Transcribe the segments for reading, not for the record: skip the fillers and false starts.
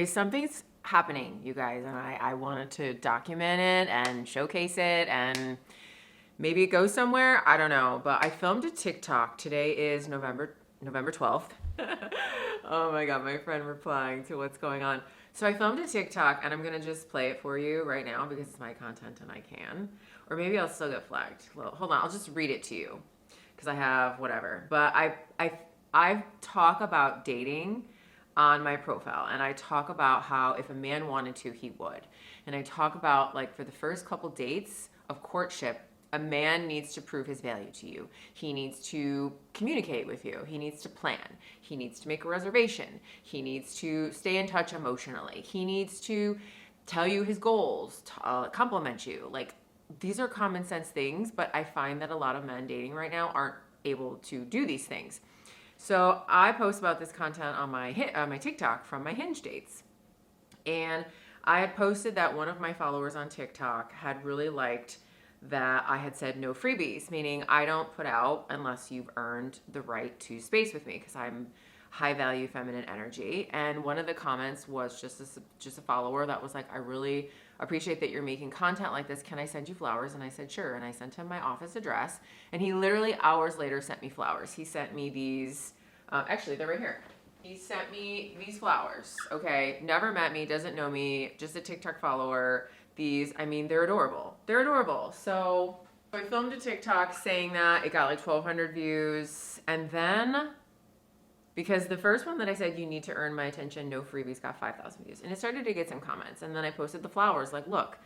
Something's happening, you guys, and I wanted to document it and showcase it and maybe it goes somewhere. I don't know, but I filmed a TikTok. Today is November 12th. Oh my God, my friend replying to what's going on. So I filmed a TikTok and I'm gonna just play it for you right now because it's my content and I can. Or maybe I'll still get flagged. Well, hold on, I'll just read it to you because I have whatever. But I talk about dating on my profile and I talk about how if a man wanted to, he would. And I talk about like for the first couple dates of courtship, a man needs to prove his value to you. He needs to communicate with you. He needs to plan. He needs to make a reservation. He needs to stay in touch emotionally. He needs to tell you his goals, compliment you. Like these are common sense things, but I find that a lot of men dating right now aren't able to do these things. So I post about this content on my TikTok from my Hinge dates. And I had posted that one of my followers on TikTok had really liked that I had said no freebies, meaning I don't put out unless you've earned the right to space with me because I'm high value feminine energy. And one of the comments was just a follower that was like, I really appreciate that you're making content like this. Can I send you flowers? And I said, sure. And I sent him my office address and he literally hours later sent me flowers. He sent me these, actually they're right here. He sent me these flowers, okay? Never met me, doesn't know me, just a TikTok follower. These, I mean, they're adorable. They're adorable. So I filmed a TikTok saying that. It got like 1,200 views. And then, because the first one that I said, you need to earn my attention, no freebies, got 5,000 views. And it started to get some comments. And then I posted the flowers like, look,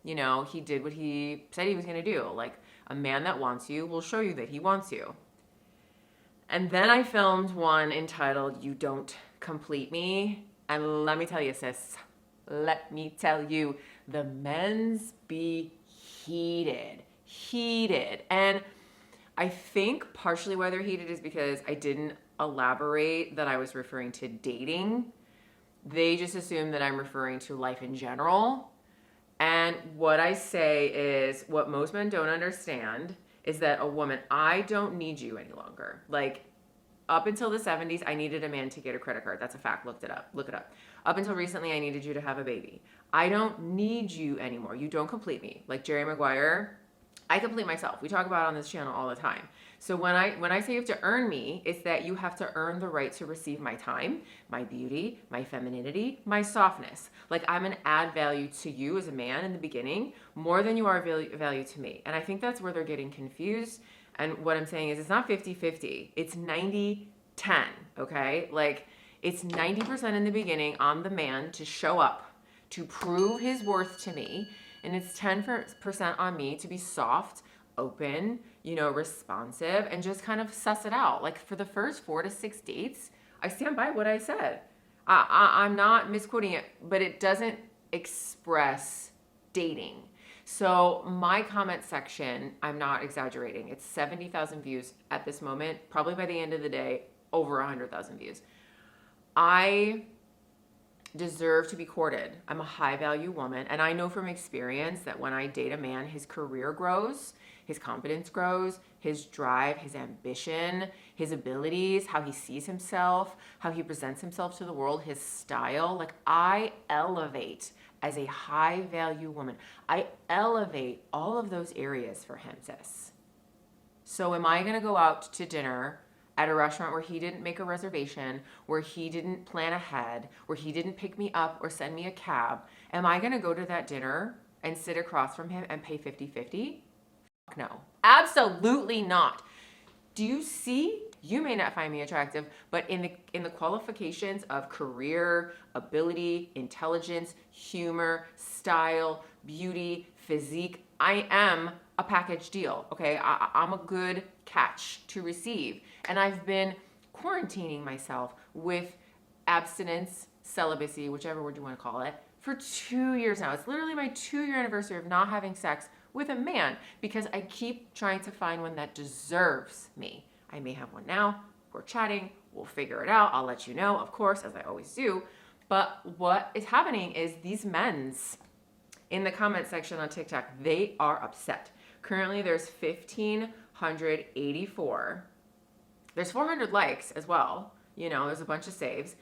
you know, he did what he said he was going to do. Like, a man that wants you will show you that he wants you. And then I filmed one entitled, You Don't Complete Me. And let me tell you, sis, let me tell you, the men's be heated. And I think partially why they're heated is because I didn't elaborate that I was referring to dating. They just assume that I'm referring to life in general. And what I say is, what most men don't understand is that a woman, I don't need you any longer. Like, up until the 70s, I needed a man to get a credit card. That's a fact. Look it up. Up until recently, I needed you to have a baby. I don't need you anymore. You don't complete me. Like Jerry Maguire, I complete myself. We talk about it on this channel all the time. So when I say you have to earn me, it's that you have to earn the right to receive my time, my beauty, my femininity, my softness. Like I'm an add value to you as a man in the beginning more than you are value to me. And I think that's where they're getting confused. And what I'm saying is it's not 50-50. It's 90-10, okay? Like it's 90% in the beginning on the man to show up, to prove his worth to me. And it's 10% on me to be soft, open, you know, responsive, and just kind of suss it out. Like for the first 4 to 6 dates, I stand by what I said. I'm not misquoting it, but it doesn't express dating. So my comment section, I'm not exaggerating. It's 70,000 views at this moment. Probably by the end of the day, over 100,000 views. I deserve to be courted. I'm a high value woman. And I know from experience that when I date a man, his career grows, his confidence grows, his drive, his ambition, his abilities, how he sees himself, how he presents himself to the world, his style. Like I elevate as a high value woman. I elevate all of those areas for him, sis. So am I gonna go out to dinner at a restaurant where he didn't make a reservation, where he didn't plan ahead, where he didn't pick me up or send me a cab? Am I gonna go to that dinner and sit across from him and pay 50-50? Fuck no, absolutely not. Do you see? You may not find me attractive, but in the qualifications of career, ability, intelligence, humor, style, beauty, physique, I am a package deal, okay? I'm a good catch to receive. And I've been quarantining myself with abstinence, celibacy, whichever word you want to call it, for 2 years now. It's literally my 2-year anniversary of not having sex with a man because I keep trying to find one that deserves me. I may have one now. We're chatting. We'll figure it out. I'll let you know, of course, as I always do. But what is happening is these men's in the comment section on TikTok, they are upset. Currently, there's 1,584. There's 400 likes as well. You know, there's a bunch of saves.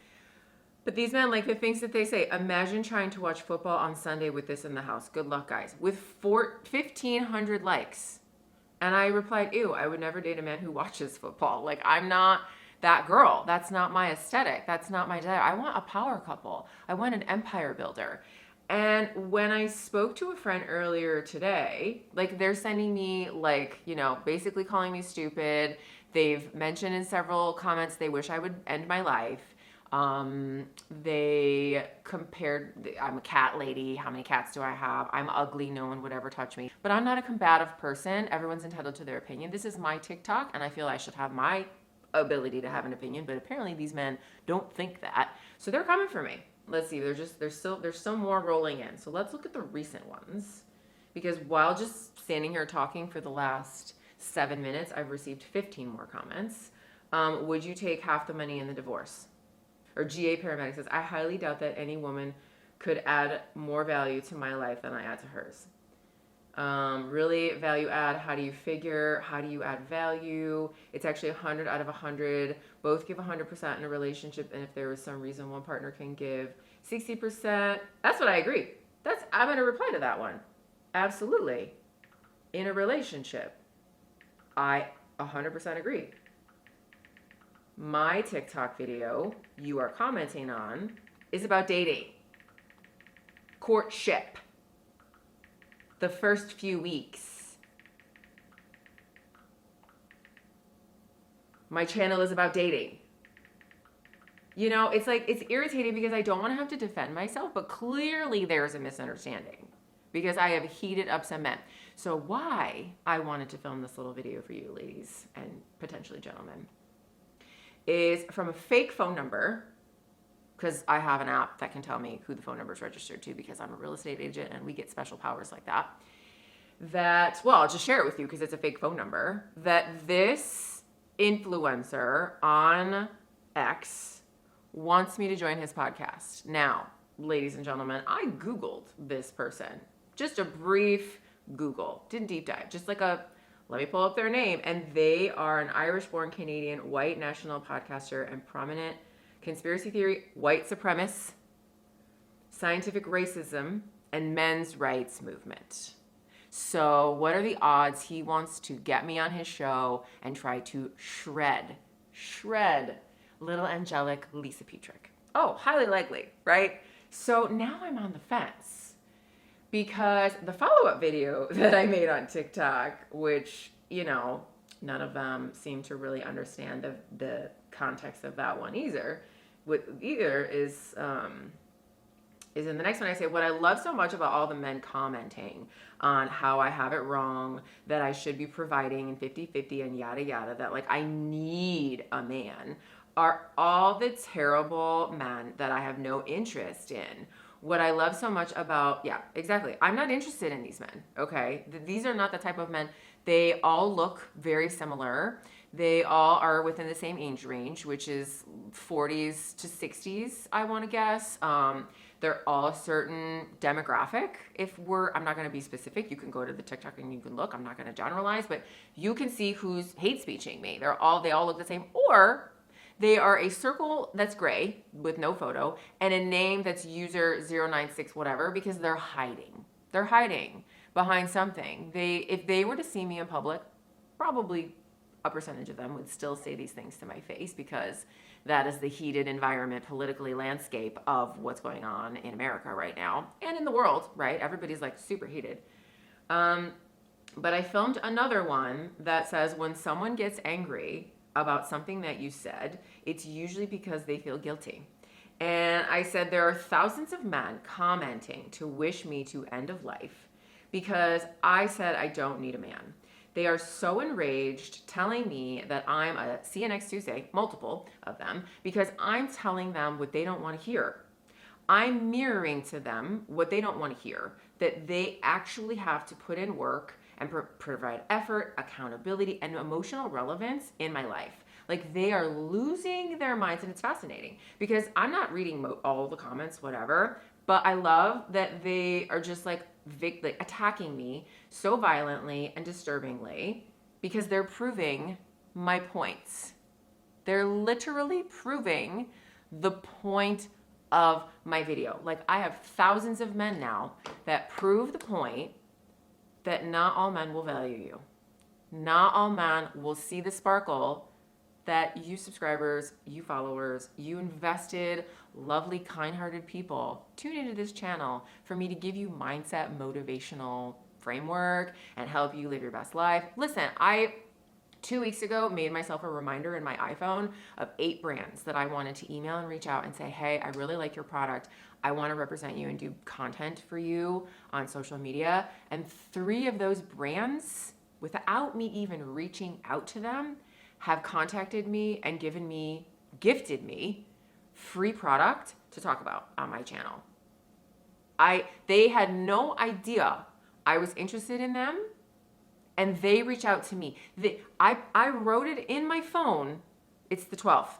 But these men, like the things that they say, imagine trying to watch football on Sunday with this in the house. Good luck, guys. With 1,500 likes. And I replied, ew, I would never date a man who watches football. Like, I'm not that girl. That's not my aesthetic. That's not my desire. I want a power couple. I want an empire builder. And when I spoke to a friend earlier today, like they're sending me like, you know, basically calling me stupid. They've mentioned in several comments they wish I would end my life. They compared, I'm a cat lady. How many cats do I have? I'm ugly. No one would ever touch me. But I'm not a combative person. Everyone's entitled to their opinion. This is my TikTok, and I feel I should have my ability to have an opinion. But apparently these men don't think that. So they're coming for me. Let's see. There's still more rolling in. So let's look at the recent ones, because while just standing here talking for the last 7 minutes, I've received 15 more comments. Would you take half the money in the divorce? Or GA Paramedic says, I highly doubt that any woman could add more value to my life than I add to hers. Really, value add, how do you figure? How do you add value? It's actually 100 out of 100. Both give 100% in a relationship, and if there is some reason one partner can give 60%, that's what I agree. I'm going to reply to that one. Absolutely. In a relationship, I 100% agree. My TikTok video you are commenting on is about dating, courtship, the first few weeks. My channel is about dating. You know, it's like, it's irritating because I don't want to have to defend myself, but clearly there's a misunderstanding because I have heated up some men. So why I wanted to film this little video for you ladies and potentially gentlemen is from a fake phone number, because I have an app that can tell me who the phone number is registered to because I'm a real estate agent and we get special powers like that. Well, I'll just share it with you because it's a fake phone number, that this influencer on X wants me to join his podcast. Now, ladies and gentlemen, I Googled this person. Just a brief Google. Didn't deep dive. Just like let me pull up their name. And they are an Irish-born Canadian white national podcaster and prominent conspiracy theory, white supremacist, scientific racism, and men's rights movement. So what are the odds he wants to get me on his show and try to shred little angelic Lisa Petrik? Oh, highly likely, right? So now I'm on the fence. Because the follow-up video that I made on TikTok, which, you know, none of them seem to really understand the context of that one either, is in the next one. I say, what I love so much about all the men commenting on how I have it wrong, that I should be providing and 50-50 and yada yada, that like I need a man, are all the terrible men that I have no interest in. What I love so much about, yeah, exactly. I'm not interested in these men, okay? These are not the type of men. They all look very similar. They all are within the same age range, which is 40s to 60s, I want to guess. They're all a certain demographic. I'm not going to be specific. You can go to the TikTok and you can look. I'm not going to generalize, but you can see who's hate speeching me. They all look the same, or they are a circle that's gray with no photo and a name that's user 096 whatever, because they're hiding. They're hiding behind something. If they were to see me in public, probably a percentage of them would still say these things to my face, because that is the heated environment politically landscape of what's going on in America right now and in the world, right? Everybody's like super heated. But I filmed another one that says, when someone gets angry about something that you said, it's usually because they feel guilty. And I said, there are thousands of men commenting to wish me to end of life because I said I don't need a man. They are so enraged telling me that I'm a see you next Tuesday, multiple of them, because I'm telling them what they don't want to hear. I'm mirroring to them what they don't want to hear, that they actually have to put in work and provide effort, accountability, and emotional relevance in my life. Like, they are losing their minds, and it's fascinating because I'm not reading all the comments, whatever, but I love that they are just like attacking me so violently and disturbingly because they're proving my points. They're literally proving the point of my video. Like, I have thousands of men now that prove the point that not all men will value you. Not all men will see the sparkle that you subscribers, you followers, you invested, lovely, kind-hearted people tune into this channel for me to give you mindset, motivational framework and help you live your best life. Listen, I 2 weeks ago made myself a reminder in my iPhone of 8 brands that I wanted to email and reach out and say, hey, I really like your product. I want to represent you and do content for you on social media. And 3 of those brands, without me even reaching out to them, have contacted me and gifted me free product to talk about on my channel. They had no idea I was interested in them, and they reach out to me. I wrote it in my phone. It's the 12th,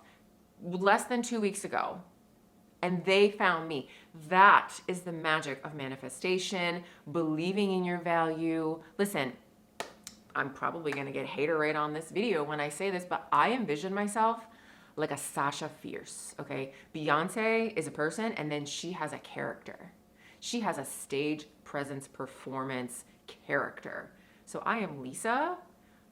less than 2 weeks ago. And they found me. That is the magic of manifestation, believing in your value. Listen, I'm probably going to get haterade on this video when I say this, but I envision myself like a Sasha Fierce, okay? Beyonce is a person, and then she has a character. She has a stage presence, performance, character. So I am Lisa,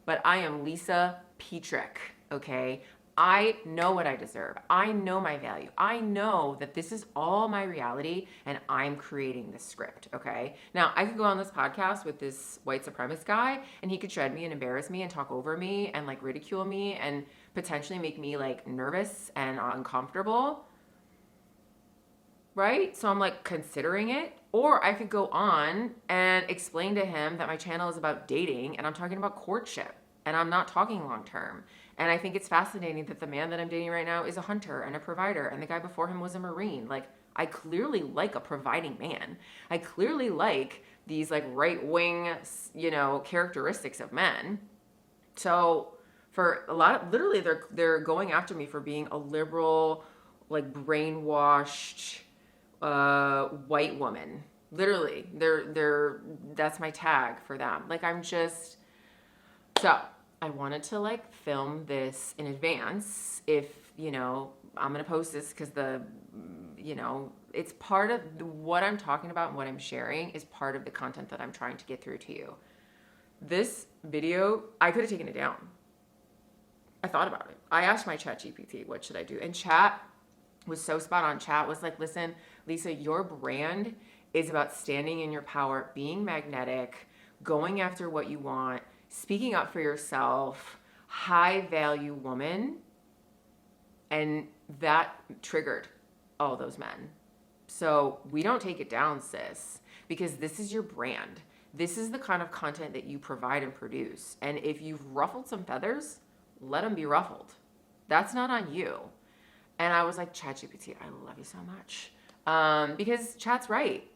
but I am Lisa Petrik, okay? I know what I deserve. I know my value. I know that this is all my reality and I'm creating this script, okay? Now, I could go on this podcast with this white supremacist guy and he could shred me and embarrass me and talk over me and like ridicule me and potentially make me like nervous and uncomfortable, right? So I'm like considering it. Or I could go on and explain to him that my channel is about dating and I'm talking about courtship and I'm not talking long term. And I think it's fascinating that the man that I'm dating right now is a hunter and a provider, and the guy before him was a Marine. Like, I clearly like a providing man. I clearly like these like right-wing, characteristics of men. So for a lot of, literally they're going after me for being a liberal, like brainwashed white woman. Literally, that's my tag for them. Like, so I wanted to like film this in advance if, I'm going to post this because it's part of what I'm talking about and what I'm sharing is part of the content that I'm trying to get through to you. This video, I could have taken it down. I thought about it. I asked my chat GPT, what should I do? And chat was so spot on. Chat was like, listen, Lisa, your brand is about standing in your power, being magnetic, going after what you want, speaking up for yourself, high value woman. And that triggered all those men. So we don't take it down, sis, because this is your brand. This is the kind of content that you provide and produce. And if you've ruffled some feathers, let them be ruffled. That's not on you. And I was like, ChatGPT, I love you so much. Because Chat's right.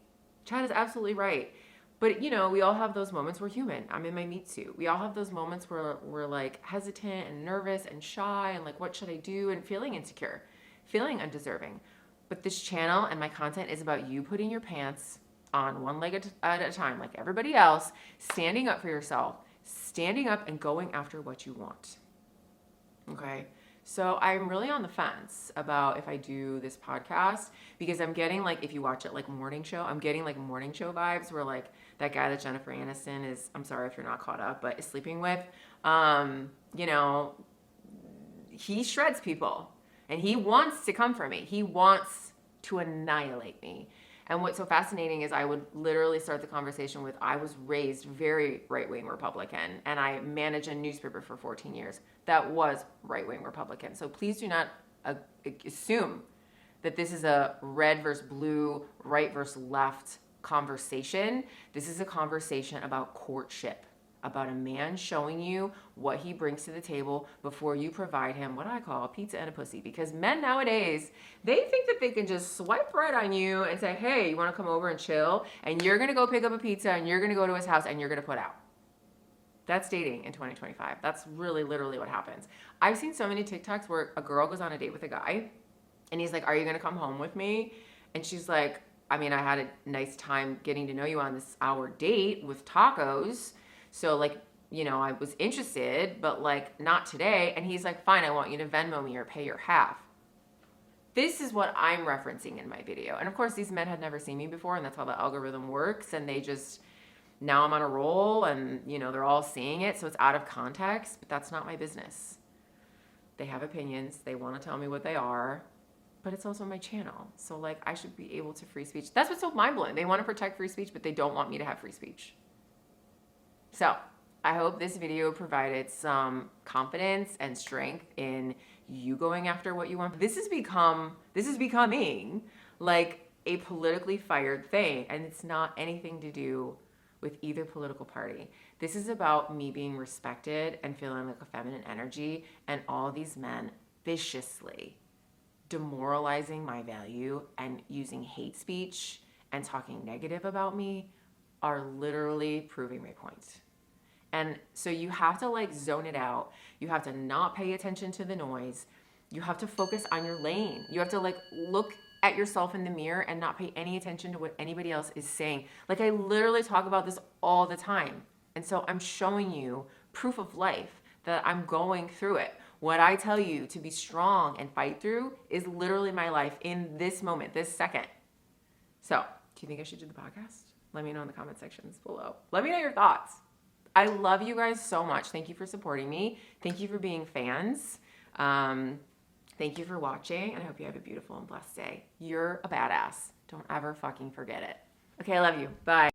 Chat is absolutely right. But, we all have those moments. We're human. I'm in my meat suit. We all have those moments where we're like hesitant and nervous and shy and like, what should I do? And feeling insecure, feeling undeserving. But this channel and my content is about you putting your pants on one leg at a time, like everybody else, standing up for yourself, standing up and going after what you want. Okay. So I'm really on the fence about if I do this podcast because I'm getting like, if you watch it like morning show, I'm getting like morning show vibes where like that guy that Jennifer Aniston is, I'm sorry if you're not caught up, but is sleeping with, he shreds people and he wants to come for me. He wants to annihilate me. And what's so fascinating is I would literally start the conversation with, I was raised very right-wing Republican and I managed a newspaper for 14 years. That was right-wing Republican. So please do not assume that this is a red versus blue, right versus left conversation. This is a conversation about courtship, about a man showing you what he brings to the table before you provide him what I call a pizza and a pussy. Because men nowadays, they think that they can just swipe right on you and say, hey, you want to come over and chill? And you're going to go pick up a pizza and you're going to go to his house and you're going to put out. That's dating in 2025. That's really literally what happens. I've seen so many TikToks where a girl goes on a date with a guy and he's like, are you going to come home with me? And she's like, I mean, I had a nice time getting to know you on this hour date with tacos. So like, I was interested, but like not today. And he's like, fine, I want you to Venmo me or pay your half. this is what I'm referencing in my video. And of course, these men had never seen me before, and that's how the algorithm works. And they just, now I'm on a roll, and you know, they're all seeing it, so it's out of context, but that's not my business. They have opinions, they want to tell me what they are, but it's also my channel. So like, I should be able to free speech. That's what's so mind-blowing. They want to protect free speech, but they don't want me to have free speech. So I hope this video provided some confidence and strength in you going after what you want. This is becoming like a politically fired thing, and it's not anything to do with either political party. This is about me being respected and feeling like a feminine energy, and all these men viciously demoralizing my value and using hate speech and talking negative about me are literally proving my point. And so you have to like zone it out. You have to not pay attention to the noise. You have to focus on your lane. You have to like look at yourself in the mirror and not pay any attention to what anybody else is saying. Like, I literally talk about this all the time. And so I'm showing you proof of life that I'm going through it. What I tell you to be strong and fight through is literally my life in this moment, this second. So, do you think I should do the podcast? Let me know in the comment sections below. Let me know your thoughts. I love you guys so much. Thank you for supporting me. Thank you for being fans. Thank you for watching, and I hope you have a beautiful and blessed day. You're a badass. Don't ever fucking forget it. Okay, I love you. Bye.